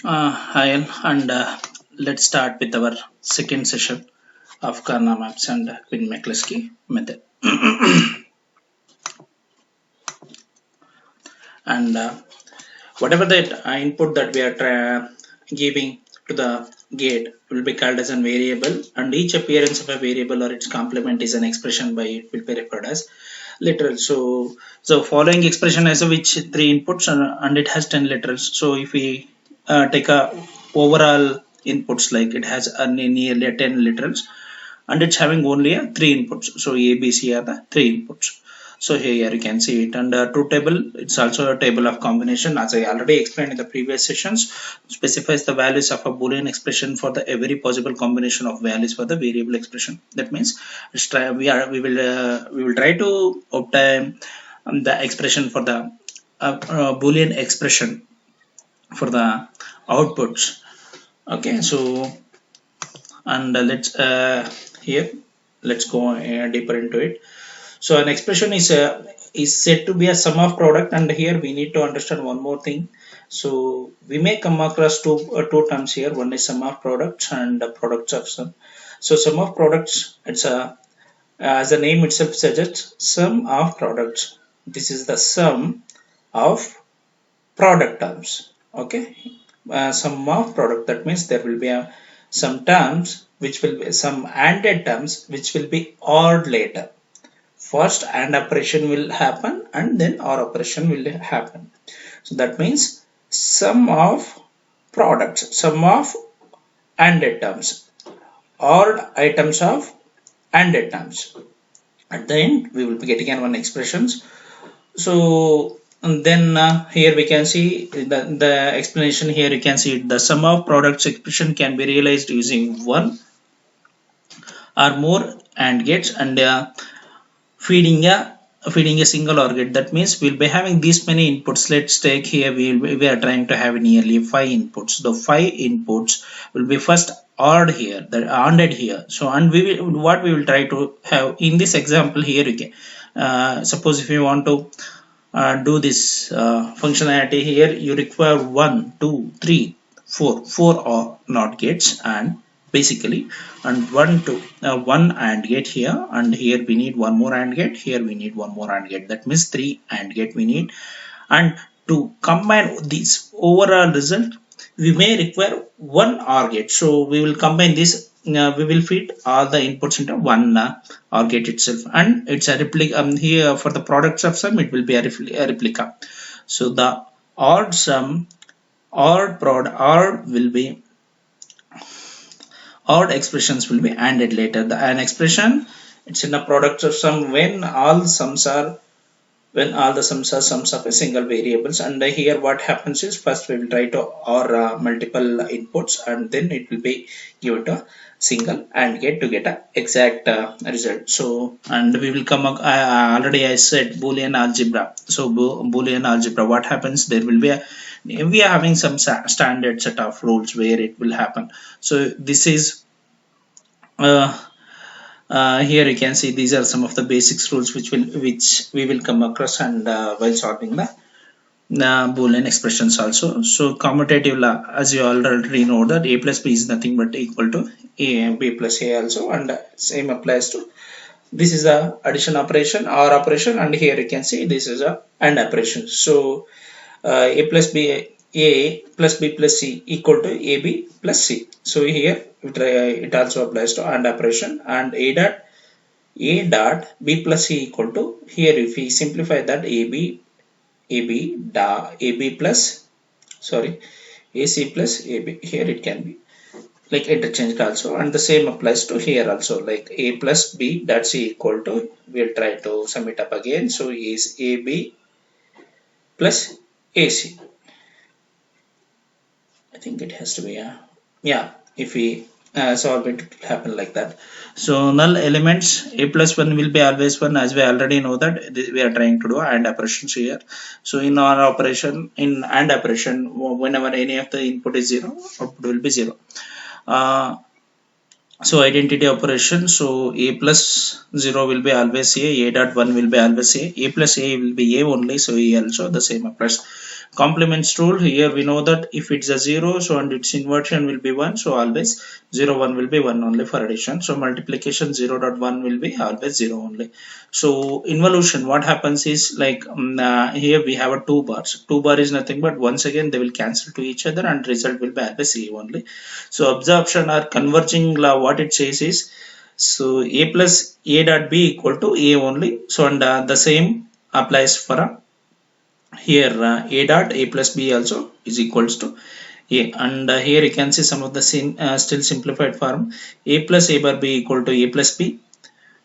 Hi, all, and let's start with our second session of Karna maps and Queen McCluskey method. And whatever that input that we are giving to the gate will be called as a variable, and each appearance of a variable or its complement is an expression by it will be referred as literal. So following expression has which three inputs and it has 10 literals. So if we take a overall inputs, like it has nearly 10 literals, and it's having only a three inputs. So A, B, C are the three inputs. So here you can see it, and truth table, it's also a table of combination, as I already explained in the previous sessions. Specifies the values of a boolean expression for the every possible combination of values for the variable expression. That means we will try to obtain the expression for the boolean expression for the outputs. Okay, so and let's here let's go deeper into it. So an expression is said to be a sum of product, and here we need to understand one more thing. So we may come across two terms here. One is sum of products and products of sum. So sum of products, it's a, as the name itself suggests, sum of products. This is the sum of product terms. Okay, sum of product, that means there will be some terms which will be some ANDed terms which will be OR later. First AND operation will happen and then OR operation will happen. So that means sum of products, sum of ANDed terms, OR items of ANDed terms. At the end we will be getting one expressions. So and then here we can see the explanation. Here you can see the sum of products expression can be realized using one or more AND gates, and feeding a single OR gate. That means we'll be having these many inputs. Let's take here we are trying to have nearly 5 inputs. The 5 inputs will be first ORed here, the ANDed here. So and we will, what we will try to have in this example here, you can suppose if you want to do this functionality here, you require 1 2 3 4 or NOT gates, and basically and one AND gate here, and here we need one more AND gate, here we need one more AND gate. That means 3 AND gate we need, and to combine this overall result we may require one OR gate. So we will combine this, we will feed all the inputs into one OR gate itself, and it's a replica. Here for the products of sum it will be a replica. So the odd sum will be odd expressions will be ANDed later. The an expression, it's in a product of sum when all the sums are sums of a single variables. And here what happens is, first we will try to OR multiple inputs, and then it will be given to a single AND gate to get a exact result. So and we will come already I said Boolean algebra. So Boolean algebra, what happens, there will be a, we are having some standard set of rules where it will happen. So this is here you can see these are some of the basics rules which we will come across, and while solving the Boolean expressions also. So commutative law, as you already know, that a plus b is nothing but equal to a b plus a also, and same applies to this is a addition operation or operation, and here you can see this is a AND operation. So a plus b, a plus b plus c equal to ab plus c. So here it also applies to AND operation, and a dot b plus c equal to, here if we simplify that, ab plus, sorry, ac plus ab, here it can be like interchanged also, and the same applies to here also, like a plus b dot c equal to, we'll try to sum it up again. So is ab plus ac. I think it has to be a, yeah, if we solve it, it will happen like that. So null elements, a plus 1 will be always 1, as we already know that we are trying to do AND operations here. So in our operation, in AND operation, whenever any of the input is 0, output will be 0. So identity operation, so a plus 0 will be always a dot 1 will be always a plus a will be a only, so a also the same applies. complements rule, here we know that if it's a 0, so and its inversion will be 1, so always 0 1 will be 1 only for addition. So multiplication 0.1 will be always 0 only. So involution, what happens is like here we have a 2 bars. 2 bar is nothing but once again they will cancel to each other and result will be always A only. So absorption or converging law, what it says is, so A plus A dot B equal to A only. So and the same applies for here A dot A plus B also is equals to A, and here you can see some of the still simplified form. A plus A bar B equal to A plus B,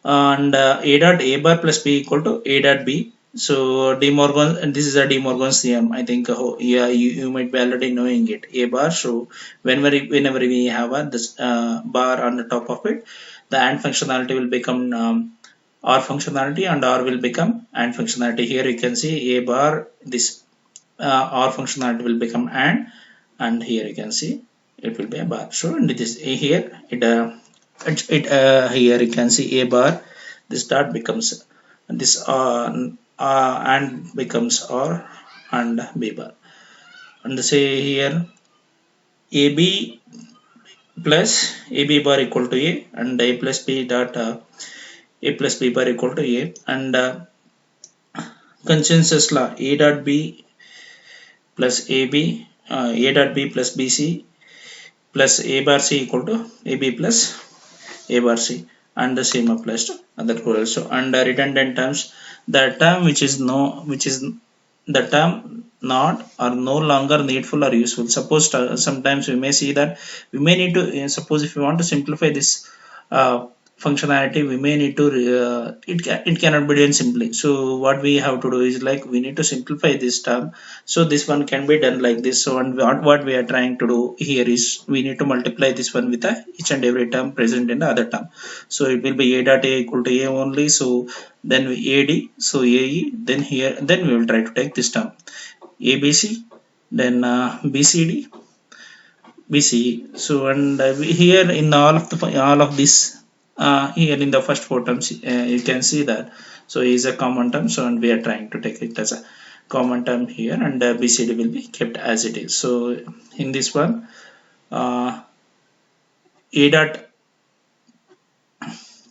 and A dot A bar plus B equal to A dot B. So De Morgan, and this is a De Morgan's theorem. I think yeah, you might be already knowing it. A bar. So whenever we have a this bar on the top of it, the AND functionality will become OR functionality, and OR will become AND functionality. Here you can see A bar, this OR functionality will become and here you can see it will be a bar. So and this here here you can see A bar, this dot becomes this and becomes OR and B bar, and say here AB plus AB bar equal to A, and A plus B dot A plus B bar equal to A, and consensus law A dot B plus AB, A dot B plus BC plus A bar C equal to AB plus A bar C, and the same applies to other rule also. And redundant terms, the term which is the term not or no longer needful or useful. Suppose sometimes we may see that we may need to suppose if we want to simplify this functionality, we may need to it cannot be done simply. So what we have to do is like we need to simplify this term, so this one can be done like this. So and what we are trying to do here is we need to multiply this one with each and every term present in the other term. So it will be A dot A equal to A only, so then we AD, so AE, then here then we will try to take this term ABC, then BCD, BCE. So and here in all of this here in the first four terms you can see that so is a common term, so and we are trying to take it as a common term here, and BCD will be kept as it is. So in this one A dot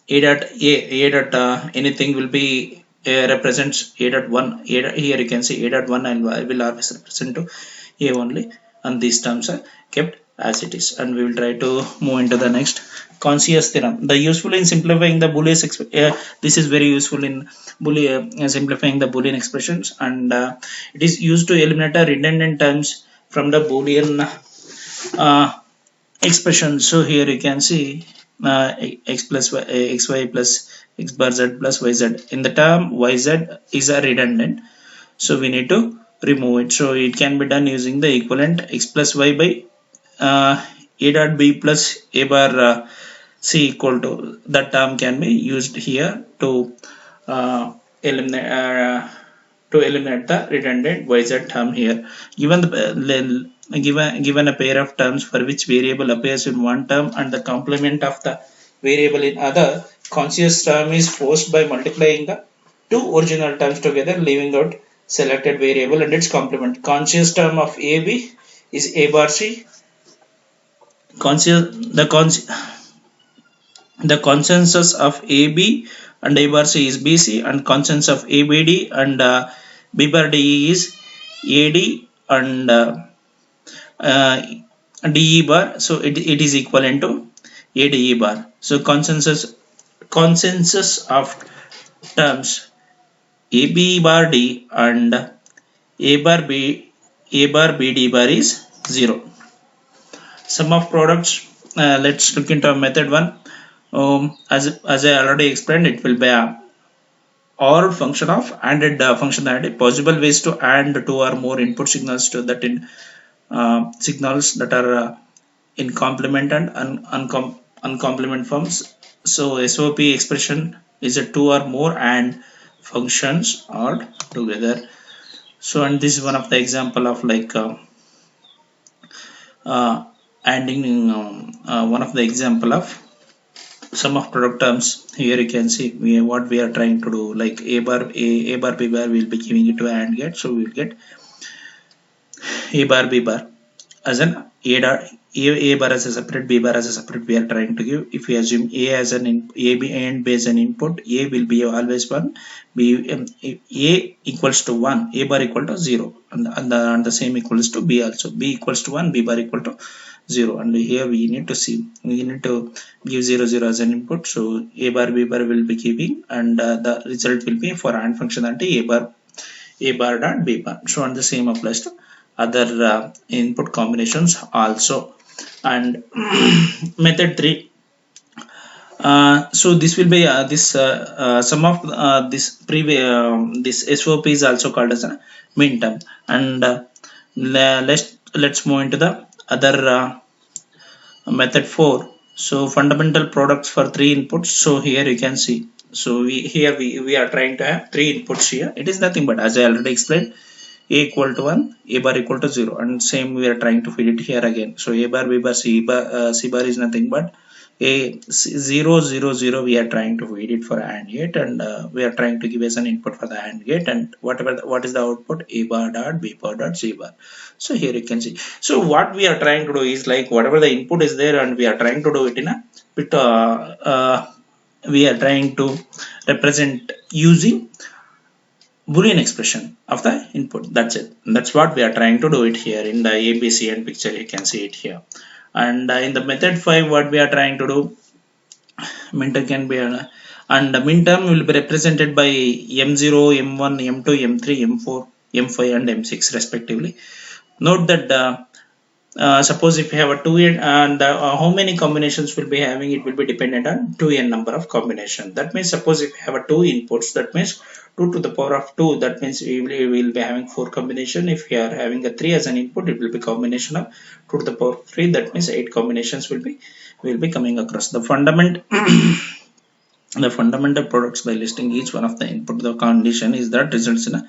A dot anything will be represents A dot 1 here you can see A dot 1 and will always represent to A only, and these terms are kept as it is. And we will try to move into the next Consius theorem. The useful in simplifying the Boolean this is very useful in Boolean simplifying the Boolean expressions, and it is used to eliminate the redundant terms from the Boolean expression. So here you can see x plus y, xy plus x bar z plus yz. In the term yz is a redundant, so we need to remove it. So it can be done using the equivalent x plus y by a dot b plus a bar c equal to, that term can be used here to uh, eliminate the redundant yz term here. Given given a pair of terms for which variable appears in one term and the complement of the variable in other, Consius term is forced by multiplying the two original terms together, leaving out selected variable and its complement. Consius term of AB is A bar C. The consensus of AB and A bar C is BC, and consensus of ABD and B bar DE is AD and DE bar. So it is equivalent to ADE bar. So consensus of terms AB bar D and A bar BD bar is 0. Sum of products, let's look into method 1. As I already explained, it will be a OR function of ANDed functionality. Possible ways to AND two or more input signals to that in signals that are in complement and uncomplement forms. So SOP expression is a two or more AND functions all together. So and this is one of the example of like ANDing one of the example of sum of product terms. Here you can see what we are trying to do, like a bar b bar, we'll be giving it to AND gate, so we'll get a bar b bar as an a dot a bar as a separate, b bar as a separate, we are trying to give. If we assume a as an a b and b as an input, a will be always 1, b a equals to 1, a bar equal to 0, and the same equals to b also, b equals to 1, b bar equal to 0. And here we need to see, we need to give 0 0 as an input, so a bar b bar will be giving, and the result will be for AND function that a bar dot b bar. So and the same applies to other input combinations also. And method 3, so this will be this some of this previous this SOP is also called as a min term. And let's move into the other method 4. So fundamental products for 3 inputs. So here you can see, so we are trying to have 3 inputs here. It is nothing but, as I already explained, a equal to 1, a bar equal to 0, and same we are trying to feed it here again. So a bar, b bar, c bar is nothing but a 0 0 0 we are trying to feed it for AND gate, and we are trying to give as an input for the AND gate, and what is the output, a bar dot b bar dot c bar. So here you can see, so what we are trying to do is like whatever the input is there, and we are trying to do it in a bit we are trying to represent using Boolean expression of the input. That's it. That's what we are trying to do it here in the ABC and picture. You can see it here. And in the method 5, what we are trying to do, minterm can be and the minterm will be represented by m0, m1, m2, m3, m4, m5, and m6 respectively. Note that suppose if you have a 2n, and how many combinations will be having, it will be dependent on 2n number of combination. That means suppose if you have a 2 inputs, that means 2 to the power of 2, that means we will be having 4 combination. If we are having a 3 as an input, it will be combination of 2 to the power of 3, that means 8 combinations will be coming across. The fundamental products by listing each one of the input, the condition is that results in a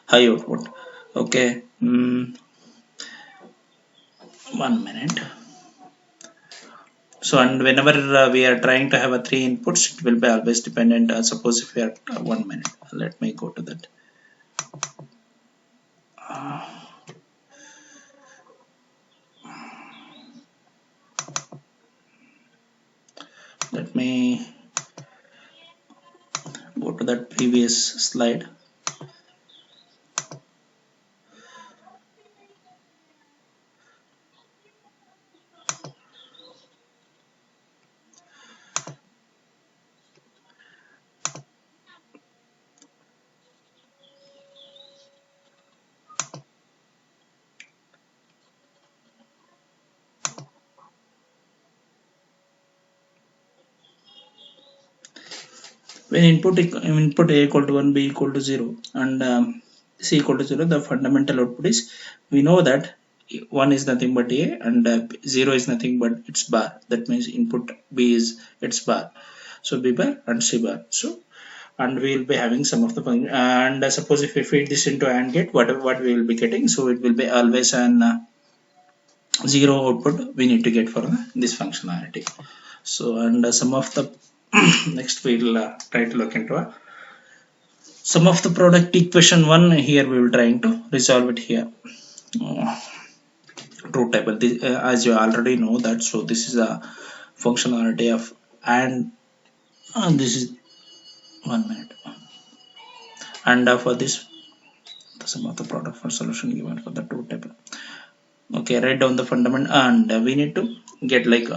high output. Okay, 1 minute. So and whenever we are trying to have a 3 inputs, it will be always dependent. Suppose if we are 1 minute, let me go to that. Let me go to that previous slide. When input a equal to 1, b equal to 0, and c equal to 0, the fundamental output is, we know that 1 is nothing but a, and 0 is nothing but its bar. That means input b is its bar, so b bar and c bar. So and we will be having some of the function, and suppose if we feed this into AND gate, what we will be getting, so it will be always an 0 output we need to get for this functionality. So and some of the next we'll try to look into some of the product equation 1. Here we will trying to resolve it here. Truth table, this, as you already know that, so this is a functionality of and this is 1 minute, and for this, the sum of the product for solution given for the truth table. Okay, write down the fundament, and we need to get like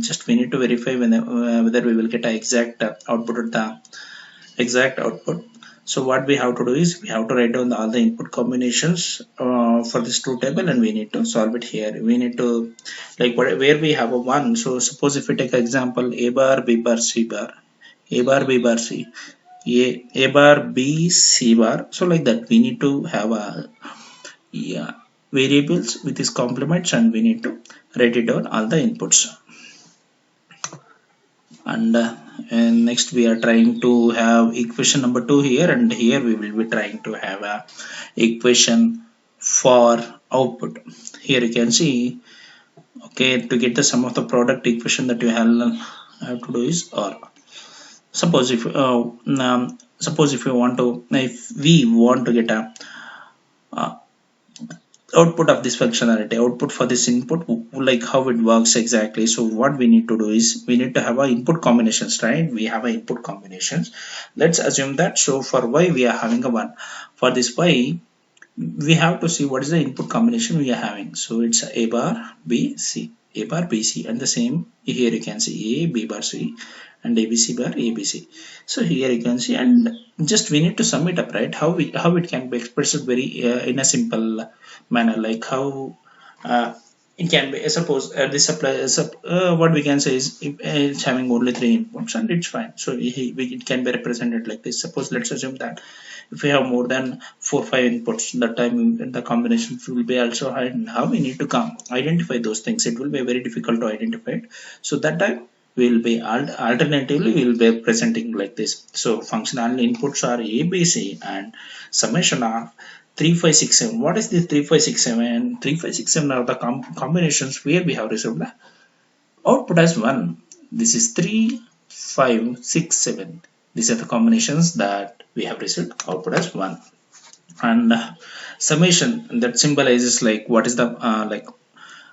just we need to verify whether we will get a exact output at the exact output. So what we have to do is we have to write down all the input combinations for this truth table, and we need to solve it here. We need to like where we have a 1. So suppose if we take example a bar, b bar, c bar, a bar, b bar, c, a bar, b, c bar. So like that we need to have a variables with its complements, and we need to write it down all the inputs. And next we are trying to have equation number 2 here, and here we will be trying to have a equation for output. Here you can see, okay, to get the sum of the product equation that you have to do is, or suppose if suppose if we want to get a output of this functionality, output for this input, like how it works exactly. So what we need to do is we need to have our input combinations, right? We have a input combinations. Let's assume that. So for y we are having a 1. For this y we have to see what is the input combination we are having. So it's a bar b c, a bar b c, and the same here you can see a b bar c and abc bar abc. So here you can see, and just we need to sum it up, right? How it can be expressed very in a simple manner, like how uh, it can be. Suppose this applies. What we can say is it's having only 3 inputs and it's fine. So it can be represented like this. Suppose let's assume that if we have more than 4 5 inputs, that time the combinations will be also high. And how we need to come identify those things, it will be very difficult to identify it. So that time will be alternatively we will be presenting like this. So functional inputs are a b c and summation of 3 5 6 7. What is this 3 5 6 7? 3 5 6 7 are the combinations where we have received the output as 1. This is 3 5 6 7. These are the combinations that we have received output as 1. And summation, that symbolizes like what is the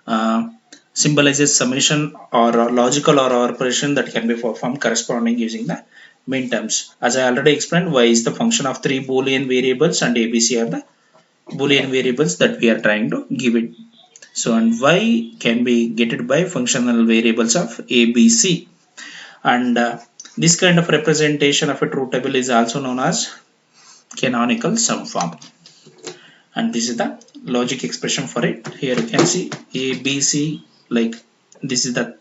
uh, symbolizes summation or a logical or operation that can be performed corresponding using the main terms. As I already explained, y is the function of 3 boolean variables and abc are the boolean variables that we are trying to give it. So and y can be getted by functional variables of abc. And this kind of representation of a truth table is also known as canonical sum form. And this is the logic expression for it. Here you can see a b c, like this is the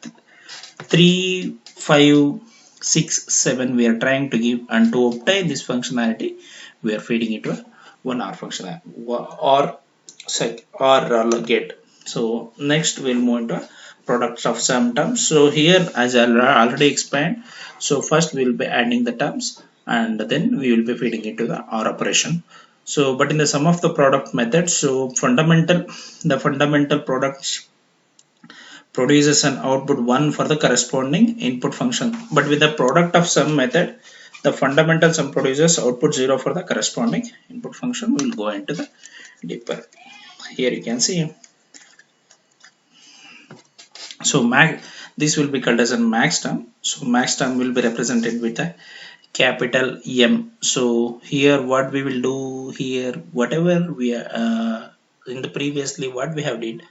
3 5 6 7 we are trying to give, and to obtain this functionality we are feeding it to a 1 hour function or sec or get. So next we'll move into products of sum terms. So here, as I already explained, so first we'll be adding the terms and then we will be feeding it to the OR operation. So but in the sum of the product method, so the fundamental products produces an output 1 for the corresponding input function. But with the product of sum method, the fundamental sum produces output 0 for the corresponding input function. We will go into the deeper. Here you can see. So this will be called as a max term. So max term will be represented with a capital M. So here what we will do here, whatever we are in the previously what we have did,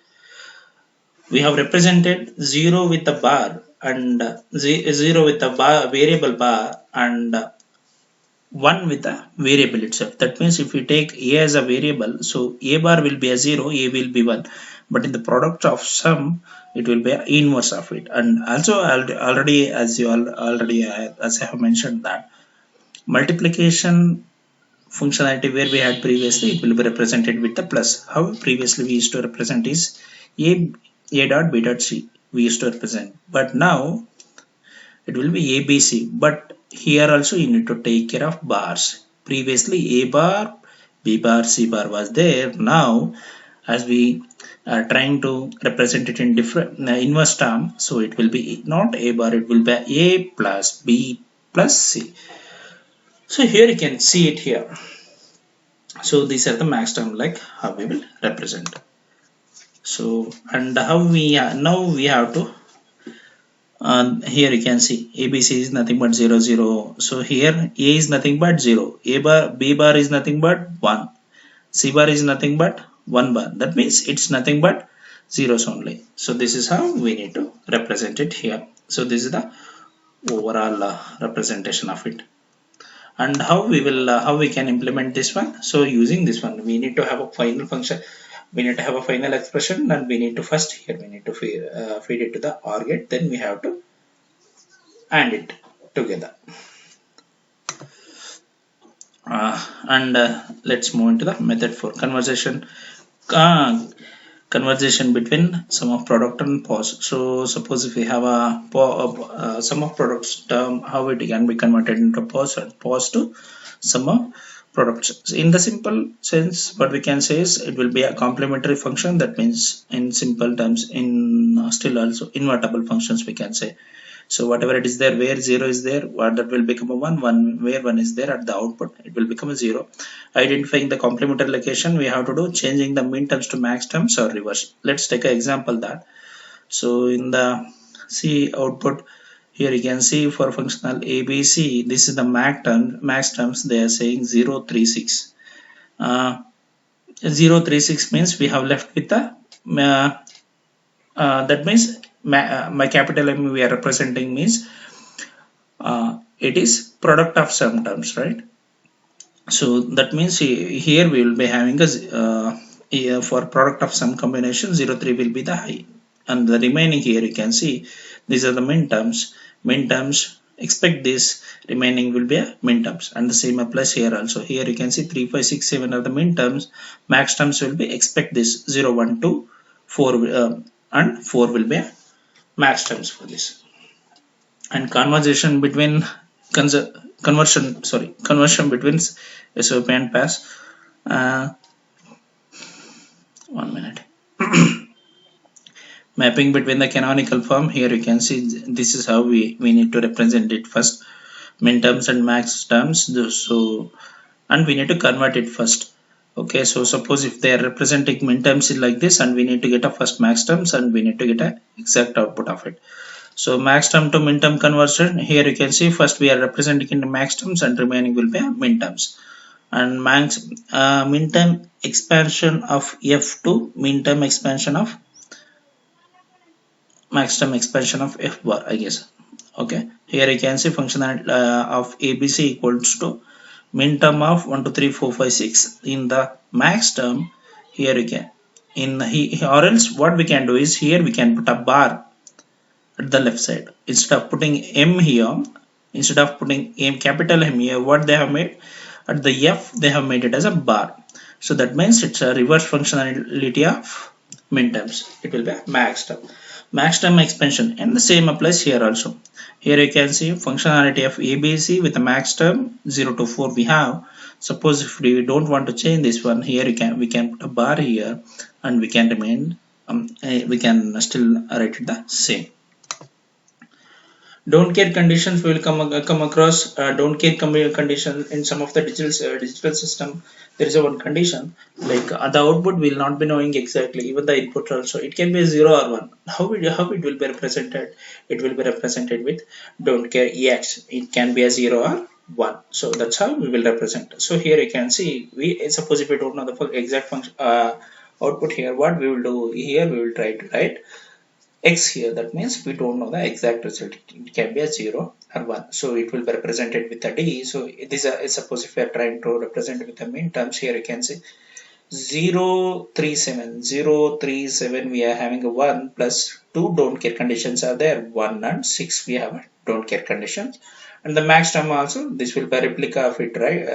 we have represented 0 with a bar and 0 with a bar, variable bar, and 1 with a variable itself. That means if we take a as a variable, so a bar will be a 0, a will be 1, but in the product of sum it will be inverse of it. And also already, as you already as I have mentioned, that multiplication functionality where we had previously, it will be represented with the plus. How previously we used to represent is a dot b dot c we used to represent, but now it will be abc. But here also you need to take care of bars. Previously a bar, b bar, c bar was there. Now as we are trying to represent it in different inverse term, so it will be not a bar, it will be a plus b plus c. So here you can see it here. So these are the max term, like how we will represent. So and how we now we have to here you can see abc is nothing but 0 0. So here a is nothing but 0, a bar, b bar is nothing but 1, c bar is nothing but 1 bar. That means it's nothing but zeros only. So this is how we need to represent it here. So this is the overall representation of it. And how we will how we can implement this one. So using this one, we need to have a final function, we need to have a final expression, and we need to first here we need to feed it to the OR gate, then we have to AND it together. And let's move into the method for conversation between sum of product and pause. So suppose if we have a sum of products term, how it can be converted into pause, and pause to sum of products. So in the simple sense, what we can say is it will be a complementary function. That means in simple terms, in still also invertible functions we can say. So whatever it is there, where 0 is there, what that will become a 1, where 1 is there at the output, it will become a 0. Identifying the complementary location, we have to do changing the min terms to max terms or reverse. Let's take an example that. So in the C output, here you can see for functional ABC, this is the max terms, they are saying 036. 036 means we have left with the that means my capital M we are representing means it is product of some terms, right? So that means here we will be having a for product of some combination 03 will be the high, and the remaining here you can see these are the min terms. Min terms, expect this, remaining will be a min terms, and the same applies here also. Here you can see 3, 5, 6, 7 are the min terms. Max terms will be expect this 0, 1, 2, 4 and 4 will be a max terms for this. And conversation between conversion between SOP and pass. 1 minute. Mapping between the canonical form, here you can see this is how we need to represent it first, min terms and max terms. So and we need to convert it first. Okay, so suppose if they are representing min terms like this, and we need to get a first max terms, and we need to get a exact output of it. So max term to min term conversion, here you can see first we are representing in the max terms and remaining will be min terms. And max min term expansion of f to min term expansion of max term expansion of f bar, I guess. Okay, here you can see function of ABC equals to min term of 1, 2, 3, 4, 5, 6 in the max term. Here you can or else what we can do is here we can put a bar at the left side. Instead of putting M here, instead of putting M capital M here, what they have made at the F, they have made it as a bar. So that means it's a reverse functionality of min terms. It will be a max term expansion, and the same applies here also. Here you can see functionality of ABC with a max term 0 to 4 we have. Suppose if we don't want to change this one, here we can put a bar here, and we can remain we can still write it the same. Don't care conditions we will come across. Don't care condition in some of the digital system. There is a one condition like the output will not be knowing exactly, even the input also it can be a 0 or 1. How it will be represented? It will be represented with don't care ex. It can be a 0 or 1. So that's how we will represent. So here you can see we suppose if we don't know the exact function output, here what we will do, here we will try to write x here. That means we don't know the exact result. It can be a 0 or 1. So it will be represented with a d. So it is a, suppose if we are trying to represent with the min terms, here you can say 037. We are having a 1 plus 2 don't care conditions are there. 1 and 6 we have a don't care conditions. And the max term also, this will be a replica of it, right?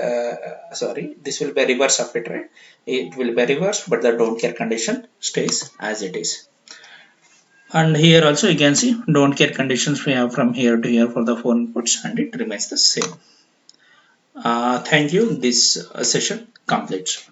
Sorry, this will be a reverse of it, right? It will be reverse, but the don't care condition stays as it is. And here also you can see don't care conditions we have from here to here for the 4 inputs, and it remains the same. Thank you. This session completes.